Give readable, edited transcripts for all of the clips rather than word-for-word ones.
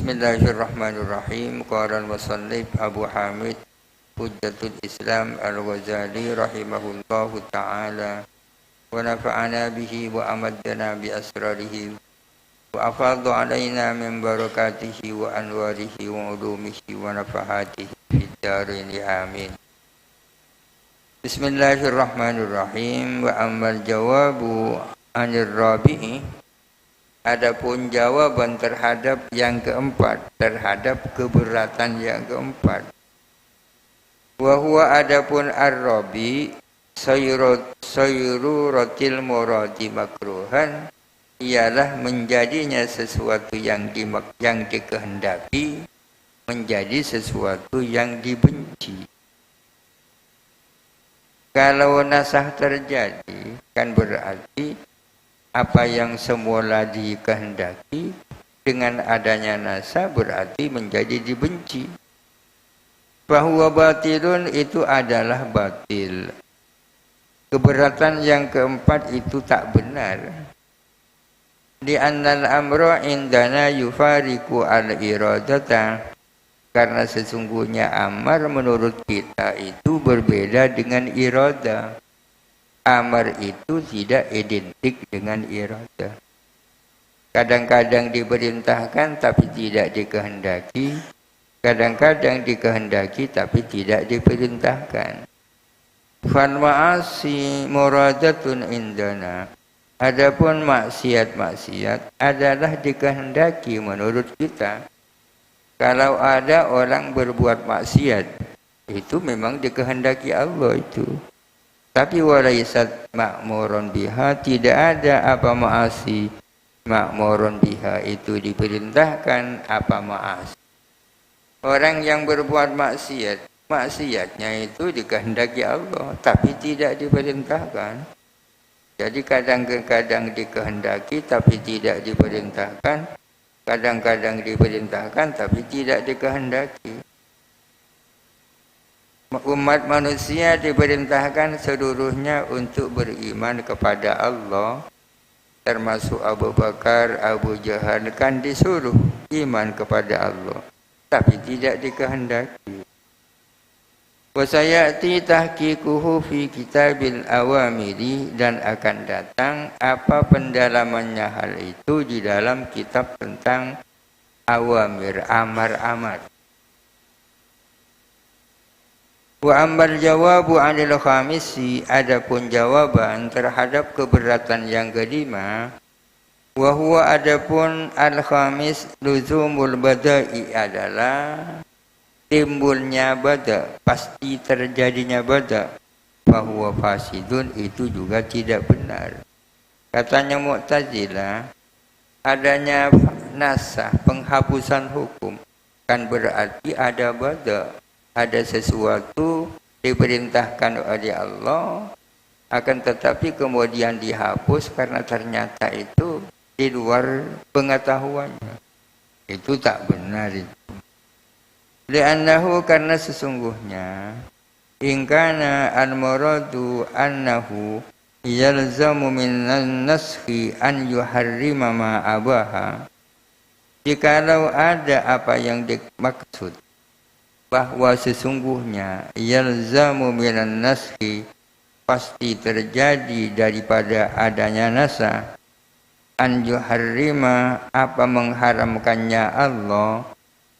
Bismillahirrahmanirrahim. Qala al-musannif Abu Hamid Hujjatul Islam Al-Ghazali rahimahullahu ta'ala wa nafa'ana bihi wa amaddana bi asrarihi wa afadhu alaina min barakatihi wa anwarihi wa ulumihi wa nafahatihi fid darin amin. Bismillahirrahmanirrahim. Wa ammal jawabu anir rabi'i, adapun jawaban terhadap yang keempat, terhadap keberatan yang keempat. Wa huwa adapun ar-rabi sayruratil muradi makruhan, ialah menjadinya sesuatu yang dikehendaki menjadi sesuatu yang dibenci. Kalau nasah terjadi, kan berarti apa yang semula dikehendaki dengan adanya nasa berarti menjadi dibenci. Bahwa batilun itu adalah batil. Keberatan yang keempat itu tak benar. Di annal amra indana yufariku al-iradata, karena sesungguhnya amar menurut kita itu berbeda dengan irada. Amar itu tidak identik dengan irada. Kadang-kadang diperintahkan tapi tidak dikehendaki. Kadang-kadang dikehendaki tapi tidak diperintahkan. Fal ma'asi muradatun indana. Adapun maksiat-maksiat adalah dikehendaki menurut kita. Kalau ada orang berbuat maksiat, itu memang dikehendaki Allah itu. Tapi walaisat ma'murun biha, tidak ada apa ma'asi ma'murun biha itu diperintahkan apa ma'asi. Orang yang berbuat maksiat, maksiatnya itu dikehendaki Allah, tapi tidak diperintahkan. Jadi kadang-kadang dikehendaki tapi tidak diperintahkan, kadang-kadang diperintahkan tapi tidak dikehendaki. Umat manusia diperintahkan seluruhnya untuk beriman kepada Allah, termasuk Abu Bakar, Abu Jahal kan disuruh iman kepada Allah, tapi tidak dikehendaki. Wa sayati tahqiquhu fi kitabil awamiri, dan akan datang apa pendalamannya hal itu di dalam kitab tentang awamir, amar-amar. Wa ammal jawabu 'anil khamisi, adapun jawaban terhadap keberatan yang kelima, wa huwa adapun al-khamis luzumul bada'i, adalah timbulnya bada, pasti terjadinya bada. Fa huwa fasidun, itu juga tidak benar. Katanya Mu'tazilah, adanya nasah, penghapusan hukum, kan berarti ada bada. Ada sesuatu diperintahkan oleh Allah, akan tetapi kemudian dihapus karena ternyata itu di luar pengetahuannya. Itu tak benar itu. Li'annahu, karena sesungguhnya, ingkana al-muradu annahu yalzamu minan naskhi an yuharrima ma abaha. Jikalau ada apa yang dimaksud, bahwa sesungguhnya yalzamu minan naskhi, pasti terjadi daripada adanya nasa, an yuharrima, apa mengharamkannya Allah,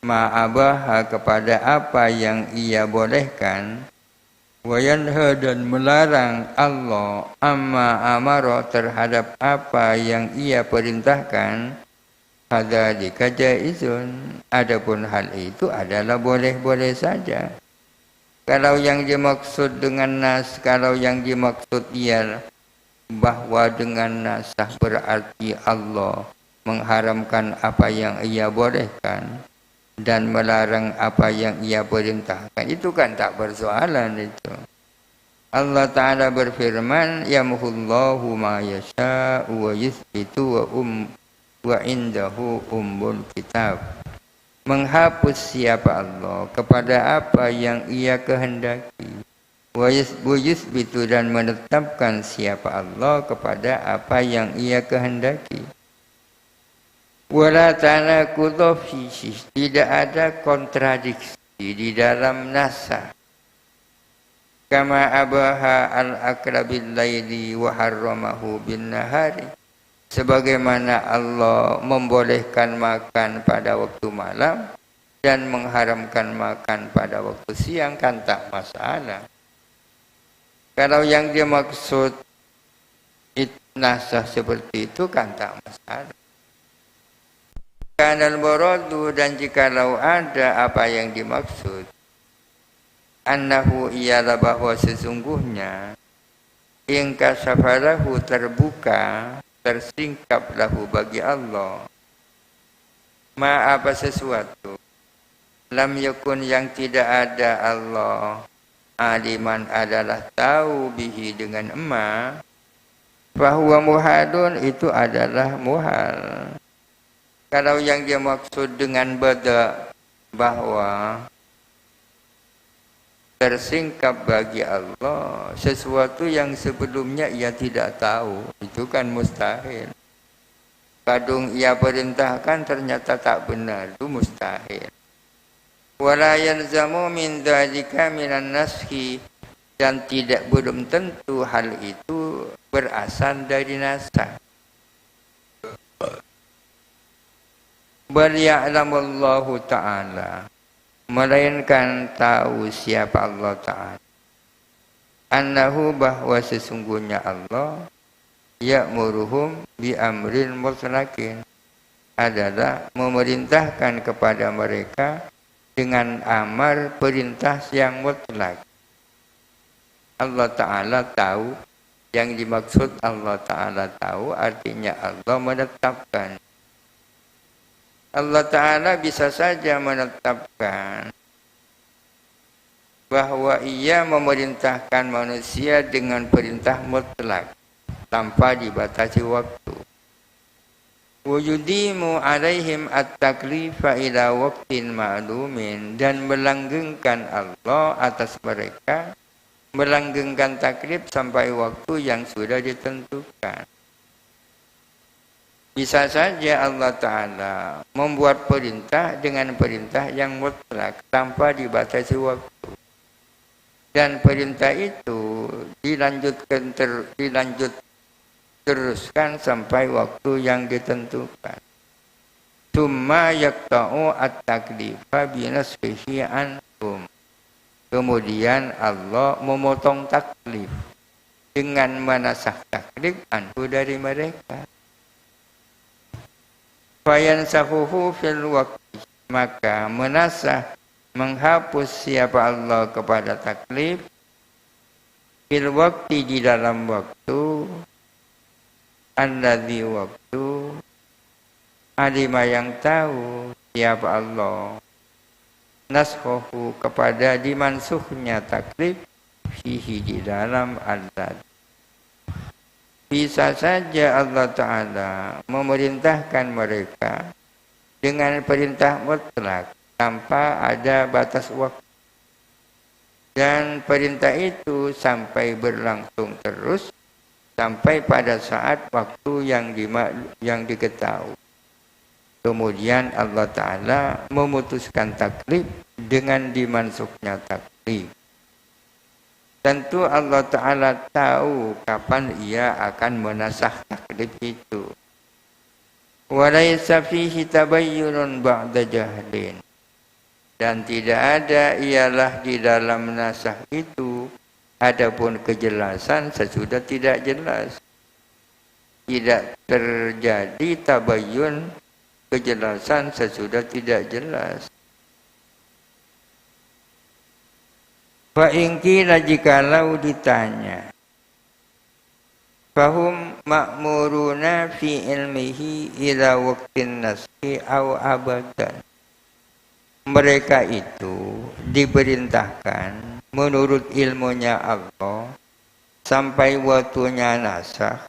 ma'abaha, kepada apa yang ia bolehkan, wa yanha, dan melarang Allah, amma amara, terhadap apa yang ia perintahkan, hadzalika jaizun, adapun hal itu adalah boleh-boleh saja. Kalau yang dimaksud dengan nas, kalau yang dimaksud ialah bahwa dengan nasah berarti Allah mengharamkan apa yang ia bolehkan dan melarang apa yang ia perintahkan, itu kan tak persoalan itu. Allah Ta'ala berfirman, yamhullahu ma yasha'u wa yuthbitu wa indahu ummul kitab. Menghapus siapa Allah kepada apa yang ia kehendaki. Wa yuthbitu, dan menetapkan siapa Allah kepada apa yang ia kehendaki. Wala tanaqudha fihi, tidak ada kontradiksi di dalam nasah. Kama abaha al-akrabil laili wa harramahu bin nahari, sebagaimana Allah membolehkan makan pada waktu malam dan mengharamkan makan pada waktu siang, kan tak masalah. Kalau yang dia maksud nasah seperti itu kan tak masalah. Kanal boradu, dan jikalau ada apa yang dimaksud, annahu ialah bahwa sesungguhnya ingkasafalahu terbuka, tersingkap lahu bagi Allah, ma apa sesuatu, lam yakun yang tidak ada Allah, aliman adalah tahu bihi dengan emak, fahuwa muhalun itu adalah muhal. Kalau yang dia maksud dengan bada bahwa tersingkap bagi Allah sesuatu yang sebelumnya ia tidak tahu, itu kan mustahil. Kadung ia perintahkan ternyata tak benar, itu mustahil. Wala yalzamu min dzalika minan naskhi, dan tidak belum tentu hal itu berasal dari nasakh. Bal ya'lamullahu ta'ala, melainkan tahu siapa Allah Ta'ala, annahu bahwa sesungguhnya Allah ya'muruhum bi amrin mutlaqin, adalah memerintahkan kepada mereka dengan amar perintah yang mutlak. Allah Ta'ala tahu, yang dimaksud Allah Ta'ala tahu artinya Allah menetapkan. Allah Ta'ala bisa saja menetapkan bahwa ia memerintahkan manusia dengan perintah mutlak tanpa dibatasi waktu. Wujudimu alaihim at-taklifa ila waqtin ma'lumin, dan melanggengkan Allah atas mereka, melanggengkan taklif sampai waktu yang sudah ditentukan. Bisa saja Allah Ta'ala membuat perintah dengan perintah yang mutlak tanpa dibatasi waktu. Dan perintah itu teruskan sampai waktu yang ditentukan. Tsumma yaqta'u at-taklifa binasfihi anhum. Kemudian Allah memotong taklif dengan menasakh taklif anhu dari mereka. Fayansahuhu fil waqti, maka menasah, menghapus siapa Allah kepada taklif, fil waqti di dalam waktu, alladzi waktu, alima yang tahu siapa Allah, naskhuhu kepada dimansuhnya taklif, fihi di dalam alladzi. Bisa saja Allah Ta'ala memerintahkan mereka dengan perintah mutlak tanpa ada batas waktu. Dan perintah itu sampai berlangsung terus sampai pada saat waktu yang diketahui. Kemudian Allah Ta'ala memutuskan taklif dengan dimansuknya taklif. Tentu Allah Ta'ala tahu kapan ia akan menasakh taklif itu. Walaysa fihi tabayyunun ba'da jahlin, dan tidak ada ialah di dalam nasakh itu adapun kejelasan sesudah tidak jelas. Tidak terjadi tabayyun, kejelasan sesudah tidak jelas. Fa ingkila, jikalau ditanya, fahum ma'muruna fi ilmihi ila waqtin naskhi aw abadan. Mereka itu diperintahkan menurut ilmunya Allah sampai waktunya nasakh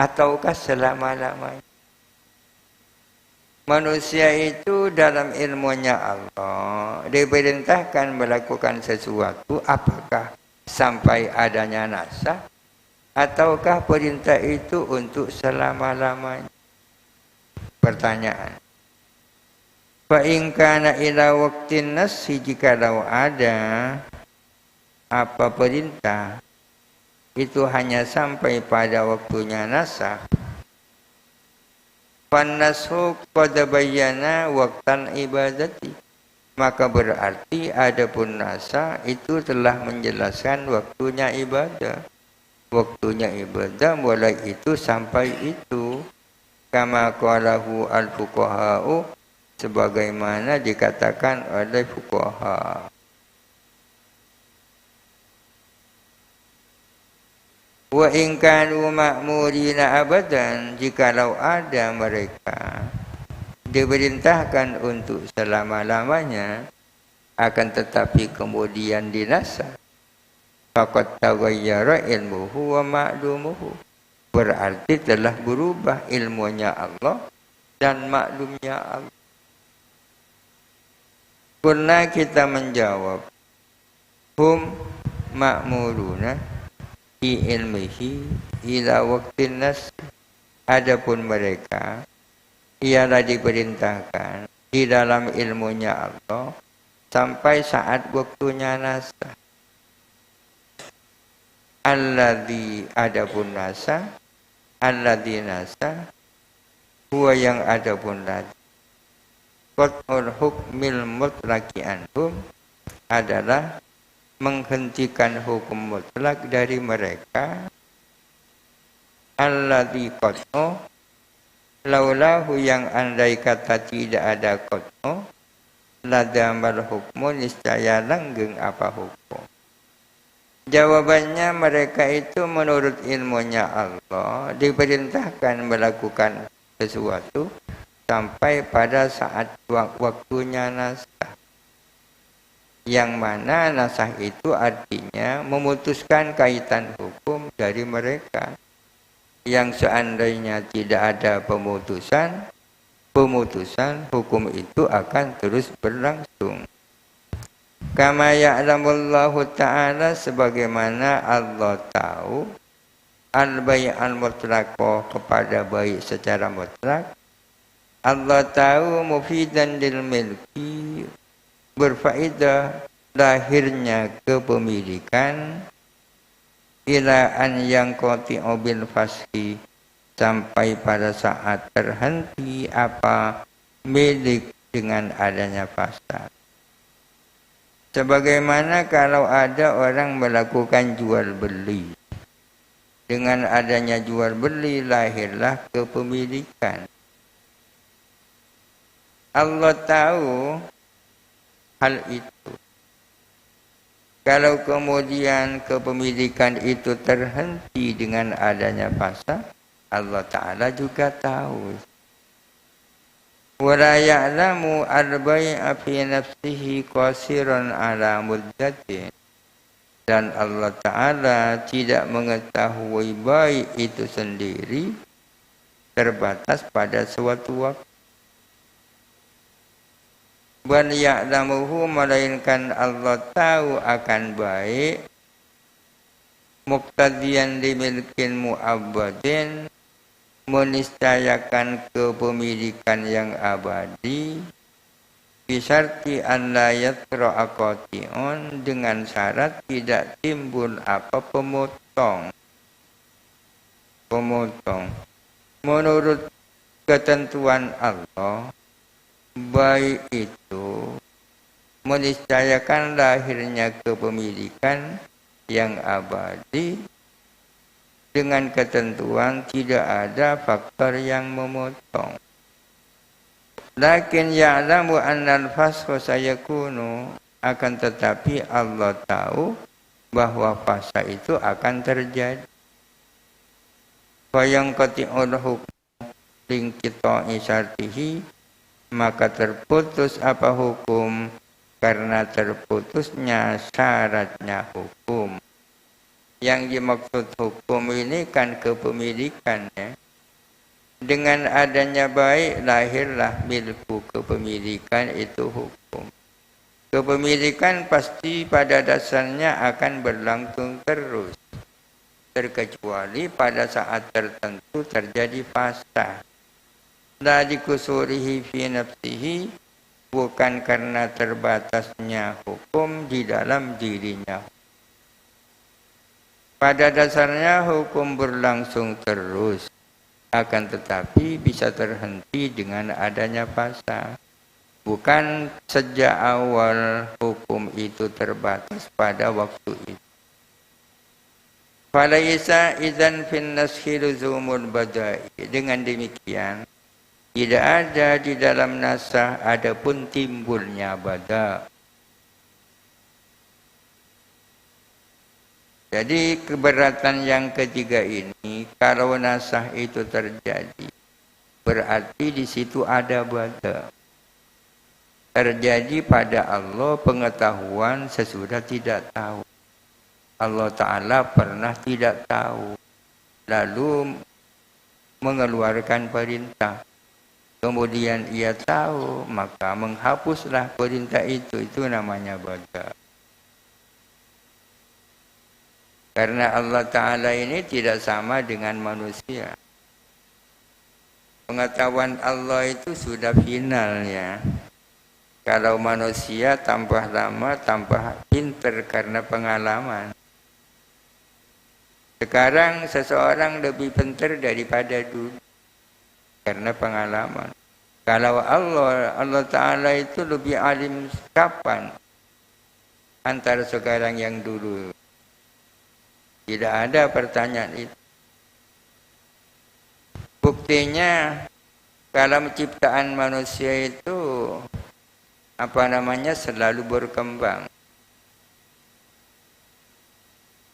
ataukah selama-lamanya. Manusia itu dalam ilmunya Allah diperintahkan melakukan sesuatu apakah sampai adanya nasakh ataukah perintah itu untuk selama-lamanya. pertanyaan. Fa in kana ila waqtin nasi, jikalau ada apa perintah itu hanya sampai pada waktunya nasakh, fan nasakh qad bayyana waqtan ibadati, maka berarti adapun nasakh itu telah menjelaskan waktunya ibadah. Waktunya ibadah mulai itu sampai itu, kama qalahu al-fuqaha'u, sebagaimana dikatakan oleh fuqaha. Wa in kanu ma'murina abadan, jikalau ada mereka diperintahkan untuk selama-lamanya, akan tetapi kemudian dinasakh, faqad taghayyara ilmuhu wa ma'lumuhu, berarti telah berubah ilmunya Allah dan maklumnya Allah. Pernah kita menjawab, hum ma'muruna fi ilmihi ila waqtin nas, adapun mereka ialah diperintahkan di dalam ilmunya Allah sampai saat waktunya nasakh. Alladzi, adapun nasakh, alladzi nasakh, huwa yang adapun lagi, qat'ul hukmil mutlaqi anhum, adalah menghentikan hukum mutlak dari mereka. Alladzi qat'u, laulahu, yang andai kata tidak ada qat'u, ladamal hukmu, niscaya langgeng apa hukum. Jawabannya, mereka itu menurut ilmunya Allah diperintahkan melakukan sesuatu sampai pada saat waktunya nasakh, yang mana nasakh itu artinya memutuskan kaitan hukum dari mereka, yang seandainya tidak ada pemutusan hukum itu akan terus berlangsung. Kama ya'lamullahu ta'ala, sebagaimana Allah tahu al-bay'al mutlaqah, kepada baik secara mutlak. Allah tahu mufidan lil milki, berfaedah lahirnya kepemilikan, ila an yang qati'u bil faski, sampai pada saat terhenti apa milik dengan adanya fasad. Sebagaimana kalau ada orang melakukan jual beli, dengan adanya jual beli lahirlah kepemilikan. Allah tahu hal itu. Kalau kemudian kepemilikan itu terhenti dengan adanya fasad, Allah Ta'ala juga tahu. Wala ya'lamu al-bay'a fi nafsihi qasiran ala muddatin, dan Allah Ta'ala tidak mengetahui baik itu sendiri terbatas pada suatu waktu. Bal ya'lamuhu, melainkan Allah tahu akan baik, muqtadiyan dimilkin mu'abbadin, meniscayakan kepemilikan yang abadi, bisarti an la yatra'a qati'un, dengan syarat tidak timbul apa pemotong. Menurut ketentuan Allah, baik itu meniscayakan lahirnya kepemilikan yang abadi dengan ketentuan tidak ada faktor yang memotong. Lakin ya'lamu annal fasqa sayakunu, akan tetapi Allah tahu bahwa fasa itu akan terjadi. Fa yang qati'ul hukm lingqita'i syartihi, maka terputus apa hukum karena terputusnya syaratnya hukum. Yang dimaksud hukum ini kan kepemilikan, ya. Dengan adanya baik lahirlah milku kepemilikan, itu hukum. Kepemilikan pasti pada dasarnya akan berlangsung terus, terkecuali pada saat tertentu terjadi fasa. la likusurihi fi nafsihi, bukan karena terbatasnya hukum di dalam dirinya. Pada dasarnya hukum berlangsung terus, akan tetapi bisa terhenti dengan adanya fasa. Bukan sejak awal hukum itu terbatas pada waktu itu. Falaisa idzan fin naskhi luzumul badai. Dengan demikian, tidak ada di dalam nasah adapun timbulnya bada. Jadi keberatan yang ketiga ini, kalau nasah itu terjadi, berarti di situ ada bada. Terjadi pada Allah pengetahuan sesudah tidak tahu. Allah Ta'ala pernah tidak tahu, lalu mengeluarkan perintah. Kemudian ia tahu, maka menghapuslah perintah itu namanya bada. Karena Allah Ta'ala ini tidak sama dengan manusia. Pengetahuan Allah itu sudah final ya. Kalau manusia tambah lama, tambah pinter karena pengalaman. Sekarang seseorang lebih pintar daripada dulu karena pengalaman. Kalau Allah Ta'ala itu lebih alim kapan antara sekarang yang dulu? Tidak ada pertanyaan itu. Buktinya kalau ciptaan manusia itu selalu berkembang.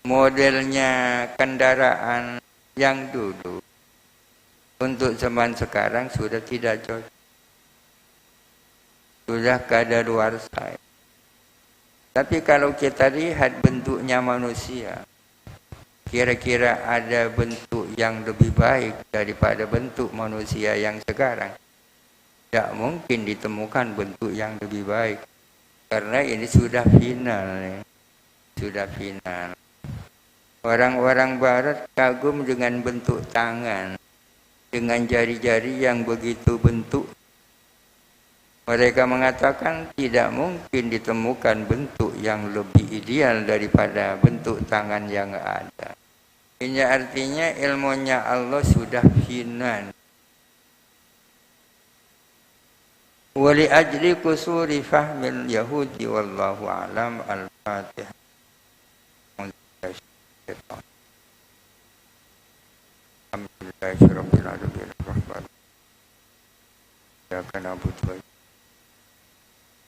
Modelnya kendaraan yang dulu untuk zaman sekarang sudah tidak cocok. Sudah kadaluarsa. Tapi kalau kita lihat bentuknya manusia, kira-kira ada bentuk yang lebih baik daripada bentuk manusia yang sekarang? Tidak mungkin ditemukan bentuk yang lebih baik. Karena ini sudah final. Sudah final. Orang-orang barat kagum dengan bentuk tangan, dengan jari-jari yang begitu bentuk. Mereka mengatakan tidak mungkin ditemukan bentuk yang lebih ideal daripada bentuk tangan yang ada. Ini artinya ilmunya Allah sudah final. Wali ajli kusuri fahmil Yahudi wallahu alam. Al-Fatihah. Alhamdulillahirabbil alamin. Ar-Rahman. Ya kana